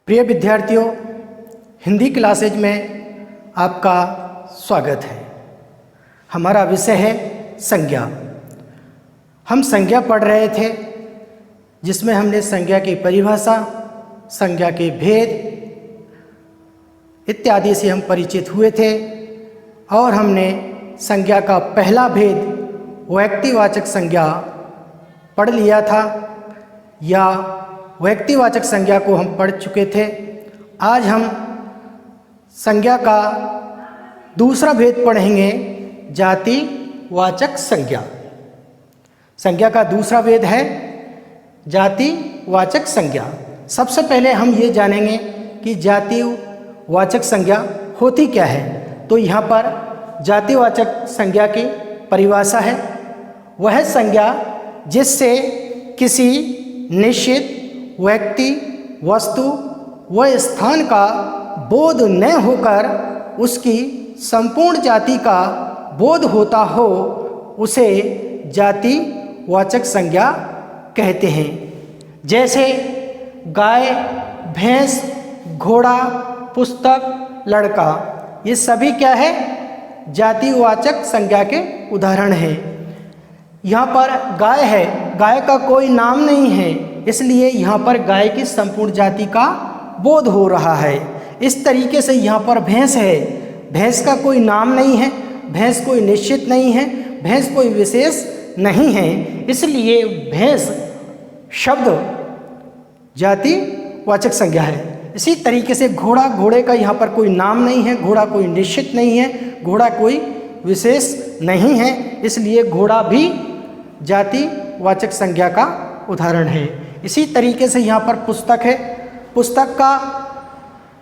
प्रिय विद्यार्थियों, हिंदी क्लासेज में आपका स्वागत है। हमारा विषय है संज्ञा। हम संज्ञा पढ़ रहे थे, जिसमें हमने संज्ञा की परिभाषा, संज्ञा के भेद इत्यादि से हम परिचित हुए थे और हमने संज्ञा का पहला भेद व्यक्तिवाचक संज्ञा पढ़ लिया था, या व्यक्तिवाचक संज्ञा को हम पढ़ चुके थे। आज हम संज्ञा का दूसरा भेद पढ़ेंगे, जातिवाचक संज्ञा। संज्ञा का दूसरा भेद है जातिवाचक संज्ञा। सबसे पहले हम ये जानेंगे कि जातिवाचक संज्ञा होती क्या है। तो यहाँ पर जातिवाचक संज्ञा की परिभाषा है, वह संज्ञा जिससे किसी निश्चित व्यक्ति, वस्तु व स्थान का बोध न होकर उसकी संपूर्ण जाति का बोध होता हो, उसे जातिवाचक संज्ञा कहते हैं। जैसे गाय, भैंस, घोड़ा, पुस्तक, लड़का, ये सभी क्या है? जातिवाचक संज्ञा के उदाहरण हैं। यहाँ पर गाय है, गाय का कोई नाम नहीं है, इसलिए यहाँ पर गाय की संपूर्ण जाति का बोध हो रहा है। इस तरीके से यहाँ पर भैंस है, भैंस का कोई नाम नहीं है, भैंस कोई निश्चित नहीं है, भैंस कोई विशेष नहीं है, इसलिए भैंस शब्द जातिवाचक संज्ञा है। इसी तरीके से घोड़ा, घोड़े का यहाँ पर कोई नाम नहीं है, घोड़ा कोई निश्चित नहीं है, घोड़ा कोई विशेष नहीं है, इसलिए घोड़ा भी जातिवाचक संज्ञा का उदाहरण है। इसी तरीके से यहाँ पर पुस्तक है, पुस्तक का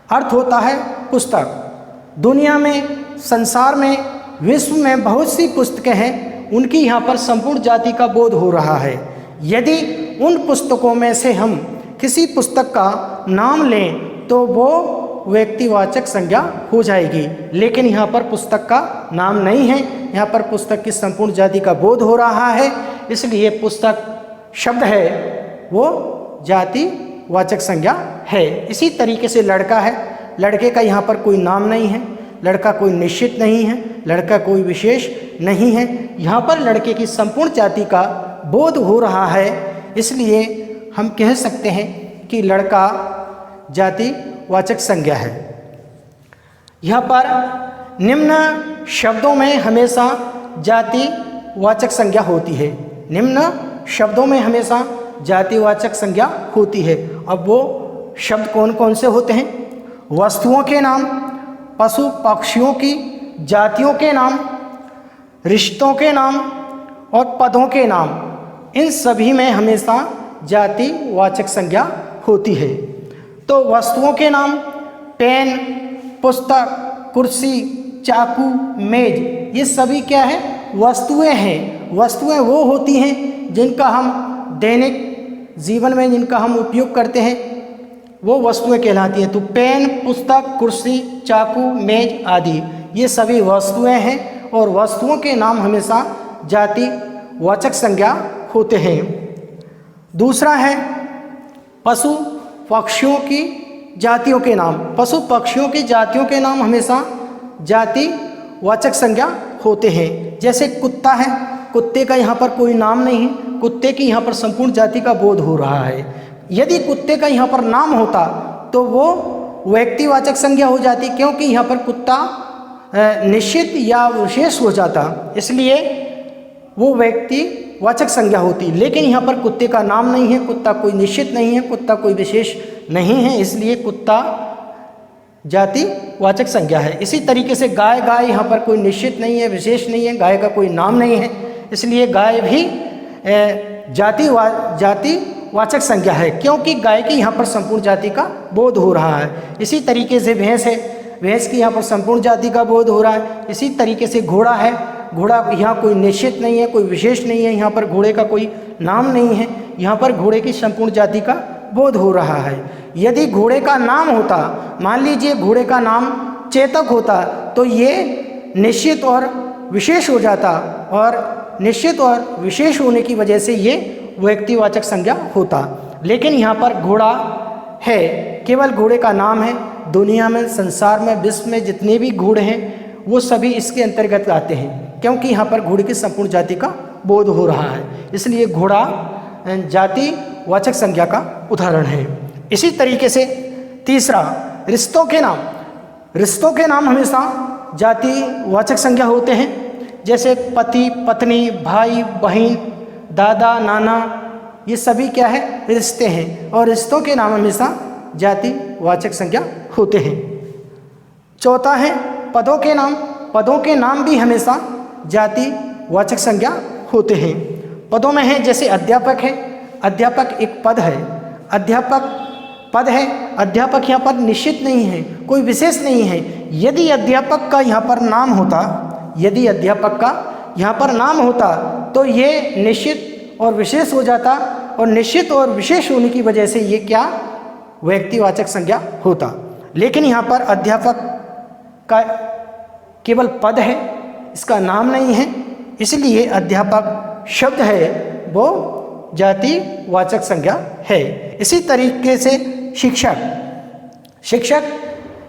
अर्थ होता है पुस्तक। दुनिया में, संसार में, विश्व में बहुत सी पुस्तकें हैं, उनकी यहाँ पर संपूर्ण जाति का बोध हो रहा है। यदि उन पुस्तकों में से हम किसी पुस्तक का नाम लें तो वो व्यक्तिवाचक संज्ञा हो जाएगी, लेकिन यहाँ पर पुस्तक का नाम नहीं है, यहाँ पर पुस्तक की संपूर्ण जाति का बोध हो रहा है, इसलिए पुस्तक शब्द है वो जातिवाचक संज्ञा है। इसी तरीके से लड़का है, लड़के का यहाँ पर कोई नाम नहीं है, लड़का कोई निश्चित नहीं है, लड़का कोई विशेष नहीं है, यहाँ पर लड़के की संपूर्ण जाति का बोध हो रहा है, इसलिए हम कह सकते हैं कि लड़का जातिवाचक संज्ञा है। यहाँ पर निम्न शब्दों में हमेशा जातिवाचक संज्ञा होती है। निम्न शब्दों में हमेशा जातिवाचक संज्ञा होती है। अब वो शब्द कौन कौन से होते हैं? वस्तुओं के नाम, पशु पक्षियों की जातियों के नाम, रिश्तों के नाम और पदों के नाम, इन सभी में हमेशा जातिवाचक संज्ञा होती है। तो वस्तुओं के नाम पेन, पुस्तक, कुर्सी, चाकू, मेज, ये सभी क्या है? वस्तुएं हैं। वस्तुएं वो होती हैं जिनका हम दैनिक जीवन में जिनका हम उपयोग करते हैं, वो वस्तुएं कहलाती हैं। तो पेन, पुस्तक, कुर्सी, चाकू, मेज आदि ये सभी वस्तुएं हैं और वस्तुओं के नाम हमेशा जातिवाचक संज्ञा होते हैं। दूसरा है पशु पक्षियों की जातियों के नाम। पशु पक्षियों की जातियों के नाम हमेशा जातिवाचक संज्ञा होते हैं। जैसे कुत्ता है, कुत्ते का यहाँ पर कोई नाम नहीं है, कुत्ते की यहाँ पर संपूर्ण जाति का बोध हो रहा है। यदि कुत्ते का यहाँ पर नाम होता तो वो व्यक्तिवाचक संज्ञा हो जाती, क्योंकि यहाँ पर कुत्ता निश्चित या विशेष हो जाता, इसलिए वो व्यक्तिवाचक संज्ञा होती। लेकिन यहाँ पर कुत्ते का नाम नहीं है, कुत्ता कोई निश्चित नहीं है, कुत्ता कोई विशेष नहीं है, इसलिए कुत्ता जातिवाचक संज्ञा है। इसी तरीके से गाय, गाय यहाँ पर कोई निश्चित नहीं है, विशेष नहीं है, गाय का कोई नाम नहीं है, इसलिए गाय भी जातिवाचक संज्ञा है, क्योंकि गाय की यहाँ पर संपूर्ण जाति का बोध हो रहा है। इसी तरीके से भैंस है, भैंस की यहाँ पर संपूर्ण जाति का बोध हो रहा है। इसी तरीके से घोड़ा है, घोड़ा यहाँ कोई निश्चित नहीं है, कोई विशेष नहीं है, यहाँ पर घोड़े का कोई नाम नहीं है, यहाँ पर घोड़े की संपूर्ण जाति का बोध हो रहा है। यदि घोड़े का नाम होता, मान लीजिए घोड़े का नाम चेतक होता, तो ये निश्चित और विशेष हो जाता, और निश्चित और विशेष होने की वजह से ये व्यक्तिवाचक संज्ञा होता। लेकिन यहाँ पर घोड़ा है केवल घोड़े का नाम है। दुनिया में, संसार में, विश्व में जितने भी घोड़े हैं वो सभी इसके अंतर्गत आते हैं, क्योंकि यहाँ पर घोड़े की संपूर्ण जाति का बोध हो रहा है, इसलिए घोड़ा जाति वाचक संज्ञा का उदाहरण है। इसी तरीके से तीसरा, रिश्तों के नाम। रिश्तों के नाम हमेशा जाति वाचक संज्ञा होते हैं, जैसे पति पत्नी, भाई बहन, दादा नाना, ये सभी क्या है, रिश्ते हैं, और रिश्तों के नाम हमेशा जाति वाचक संज्ञा होते हैं। चौथा है पदों के नाम। पदों के नाम भी हमेशा जाति वाचक संज्ञा होते हैं। पदों में है जैसे अध्यापक है, अध्यापक एक पद है, अध्यापक पद है। अध्यापक यहाँ पर निश्चित नहीं है, कोई विशेष नहीं है। यदि अध्यापक का यहाँ पर नाम होता, यदि अध्यापक का यहाँ पर नाम होता तो ये निश्चित और विशेष हो जाता, और निश्चित और विशेष होने की वजह से ये क्या, व्यक्तिवाचक संज्ञा होता। लेकिन यहाँ पर अध्यापक का केवल पद है, इसका नाम नहीं है, इसलिए अध्यापक शब्द है वो जातिवाचक संज्ञा है। इसी तरीके से शिक्षक। शिक्षक,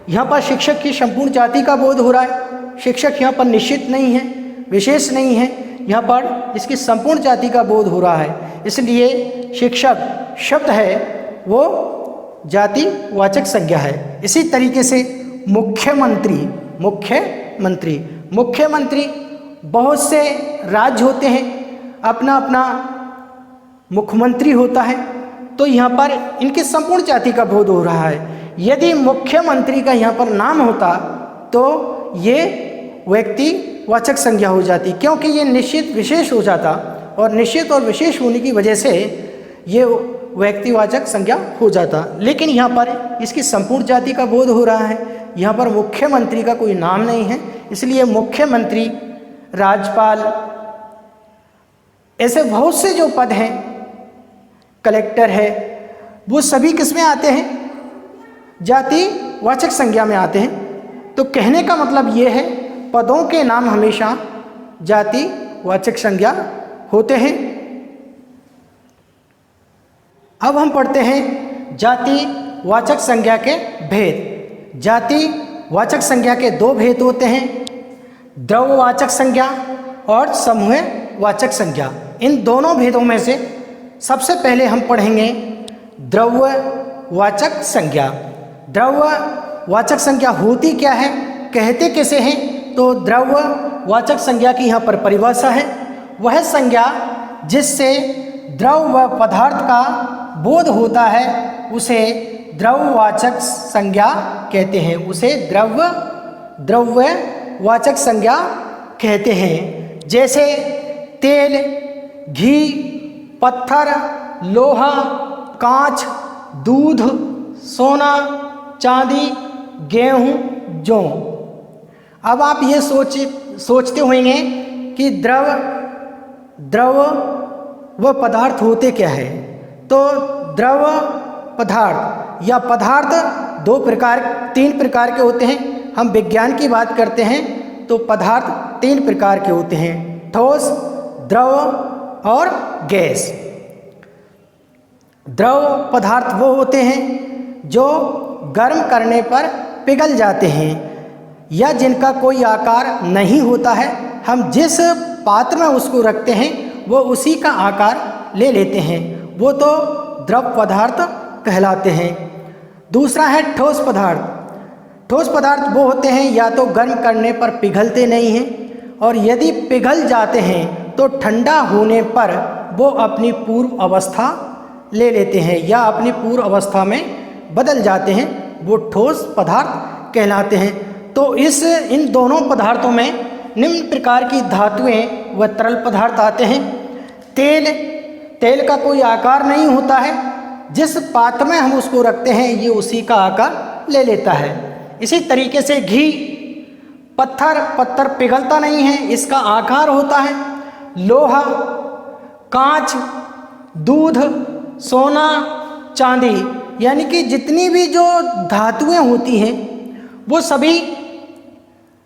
यहाँ पर शिक्षक की संपूर्ण जाति का बोध हो रहा है। शिक्षक यहाँ पर निश्चित नहीं है, विशेष नहीं है, यहाँ पर इसकी संपूर्ण जाति का बोध हो रहा है, इसलिए शिक्षक शब्द है वो जातिवाचक संज्ञा है। इसी तरीके से मुख्यमंत्री। मुख्यमंत्री, मुख्यमंत्री बहुत से राज्य होते हैं, अपना अपना मुख्यमंत्री होता है, तो यहाँ पर इनकी संपूर्ण जाति का बोध हो रहा है। यदि मुख्यमंत्री का यहाँ पर नाम होता तो ये व्यक्तिवाचक संज्ञा हो जाती, क्योंकि ये निश्चित विशेष हो जाता, और निश्चित और विशेष होने की वजह से ये व्यक्तिवाचक संज्ञा हो जाता। लेकिन यहाँ पर इसकी संपूर्ण जाति का बोध हो रहा है, यहाँ पर मुख्यमंत्री का कोई नाम नहीं है, इसलिए मुख्यमंत्री, राज्यपाल, ऐसे बहुत से जो पद हैं, कलेक्टर है, वो सभी किस में आते हैं, जातिवाचक संज्ञा में आते हैं। तो कहने का मतलब ये है पदों के नाम हमेशा जातिवाचक संज्ञा होते हैं। अब हम पढ़ते हैं जातिवाचक संज्ञा के भेद। जातिवाचक संज्ञा के दो भेद होते हैं, द्रव्यवाचक संज्ञा और समूहवाचक संज्ञा। इन दोनों भेदों में से सबसे पहले हम पढ़ेंगे द्रव्यवाचक संज्ञा। द्रव्यवाचक संज्ञा होती क्या है, कहते कैसे हैं, तो द्रव्यवाचक संज्ञा की यहाँ पर परिभाषा है, वह संज्ञा जिससे द्रव्य व पदार्थ का बोध होता है उसे द्रव्यवाचक संज्ञा कहते हैं, उसे द्रव्यवाचक संज्ञा कहते हैं। जैसे तेल, घी, पत्थर, लोहा, कांच, दूध, सोना, चांदी, गेहूं, जौ। अब आप ये सोचते होंगे कि द्रव व पदार्थ होते क्या है। तो द्रव पदार्थ या पदार्थ तीन प्रकार के होते हैं। हम विज्ञान की बात करते हैं तो पदार्थ तीन प्रकार के होते हैं, ठोस, द्रव और गैस। द्रव पदार्थ वो होते हैं जो गर्म करने पर पिघल जाते हैं या जिनका कोई आकार नहीं होता है। हम जिस पात्र में उसको रखते हैं वो उसी का आकार ले लेते हैं, वो तो द्रव पदार्थ कहलाते हैं। दूसरा है ठोस पदार्थ। ठोस पदार्थ वो होते हैं या तो गर्म करने पर पिघलते नहीं हैं, और यदि पिघल जाते हैं तो ठंडा होने पर वो अपनी पूर्व अवस्था ले लेते हैं या अपनी पूर्व अवस्था में बदल जाते हैं, वो ठोस पदार्थ कहलाते हैं। तो इन दोनों पदार्थों में निम्न प्रकार की धातुएं व तरल पदार्थ आते हैं। तेल का कोई आकार नहीं होता है, जिस पात्र में हम उसको रखते हैं ये उसी का आकार ले लेता है। इसी तरीके से घी, पत्थर पिघलता नहीं है, इसका आकार होता है। लोहा, कांच, दूध, सोना, चांदी, यानी कि जितनी भी जो धातुएं होती हैं वो सभी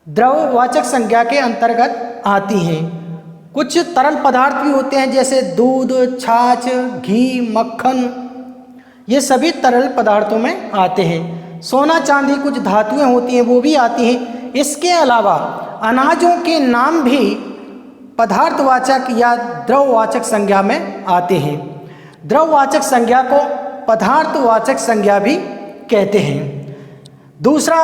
द्रव्यवाचक संज्ञा के अंतर्गत आती हैं। कुछ तरल पदार्थ भी होते हैं जैसे दूध, छाछ, घी, मक्खन, ये सभी तरल पदार्थों में आते हैं। सोना चांदी कुछ धातुएं होती हैं, वो भी आती हैं। इसके अलावा अनाजों के नाम भी पदार्थवाचक या द्रववाचक संज्ञा में आते हैं। द्रववाचक संज्ञा को पदार्थवाचक संज्ञा भी कहते हैं। दूसरा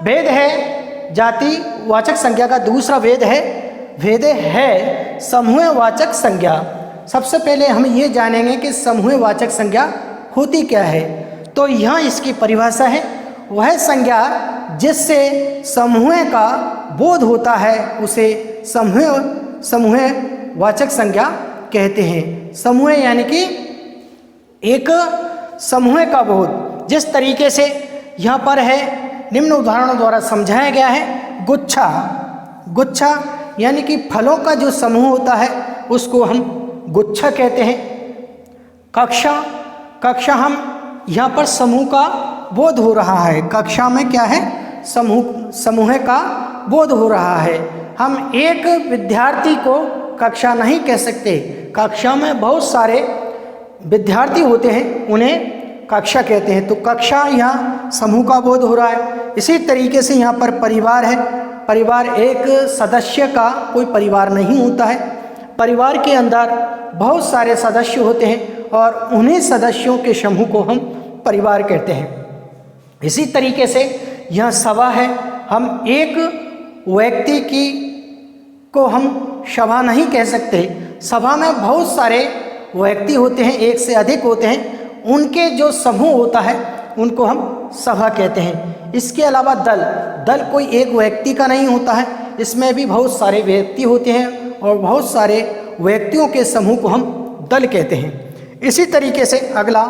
भेद है जातिवाचक संज्ञा का, दूसरा भेद है समूहवाचक संज्ञा। सबसे पहले हम ये जानेंगे कि समूहवाचक संज्ञा होती क्या है। तो यहाँ इसकी परिभाषा है, वह संज्ञा जिससे समूह का बोध होता है उसे समूहवाचक संज्ञा कहते हैं। समूह यानी कि एक समूह का बोध। जिस तरीके से यहाँ पर है निम्न उदाहरणों द्वारा समझाया गया है। गुच्छा यानी कि फलों का जो समूह होता है उसको हम गुच्छा कहते हैं। कक्षा हम यहाँ पर समूह का बोध हो रहा है। कक्षा में क्या है, समूह का बोध हो रहा है। हम एक विद्यार्थी को कक्षा नहीं कह सकते। कक्षा में बहुत सारे विद्यार्थी होते हैं, उन्हें कक्षा कहते हैं। तो कक्षा यहाँ समूह का बोध हो रहा है। इसी तरीके से यहाँ पर परिवार है। परिवार एक सदस्य का कोई परिवार नहीं होता है। परिवार के अंदर बहुत सारे सदस्य होते हैं और उन्हीं सदस्यों के समूह को हम परिवार कहते हैं। इसी तरीके से यह सभा है। हम एक व्यक्ति को हम सभा नहीं कह सकते। सभा में बहुत सारे व्यक्ति होते हैं, एक से अधिक होते हैं, उनके जो समूह होता है उनको हम सभा कहते हैं। इसके अलावा दल कोई एक व्यक्ति का नहीं होता है, इसमें भी बहुत सारे व्यक्ति होते हैं और बहुत सारे व्यक्तियों के समूह को हम दल कहते हैं। इसी तरीके से अगला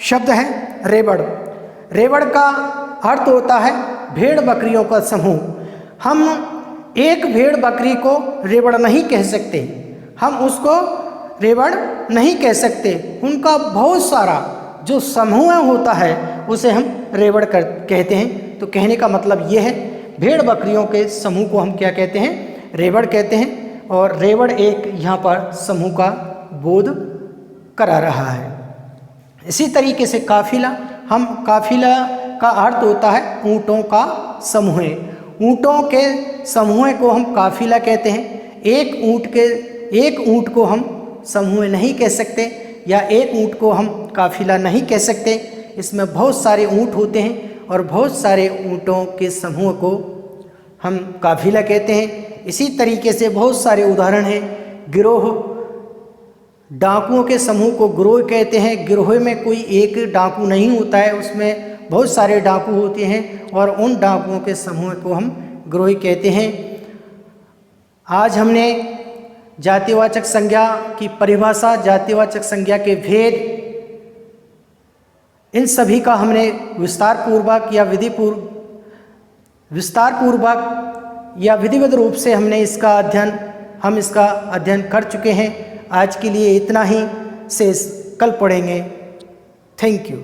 शब्द है रेवड़। रेवड़ का अर्थ होता है भेड़ बकरियों का समूह। हम एक भेड़ बकरी को रेवड़ नहीं कह सकते, हम उसको रेवड़ नहीं कह सकते। उनका बहुत सारा जो समूह होता है उसे हम रेवड़ कहते हैं। तो कहने का मतलब ये है, भेड़ बकरियों के समूह को हम क्या कहते हैं, रेवड़ कहते हैं। और रेवड़ एक यहाँ पर समूह का बोध करा रहा है। इसी तरीके से काफिला का अर्थ होता है ऊँटों का समूह। ऊँटों के समूह को हम काफिला कहते हैं। एक ऊँट को हम समूह नहीं कह सकते या एक ऊँट को हम काफिला नहीं कह सकते। इसमें बहुत सारे ऊँट होते हैं और बहुत सारे ऊँटों के समूह को हम काफिला कहते हैं। इसी तरीके से बहुत सारे उदाहरण हैं। गिरोह, डाकुओं के समूह को गिरोह कहते हैं। गिरोह में कोई एक डाकू नहीं होता है, उसमें बहुत सारे डाकू होते हैं और उन डाकुओं के समूह को हम गिरोह कहते हैं। आज हमने जातिवाचक संज्ञा की परिभाषा, जातिवाचक संज्ञा के भेद, इन सभी का हमने विस्तारपूर्वक या विधिवत रूप से हमने इसका अध्ययन कर चुके हैं। आज के लिए इतना ही, शेष कल पढ़ेंगे। Thank you.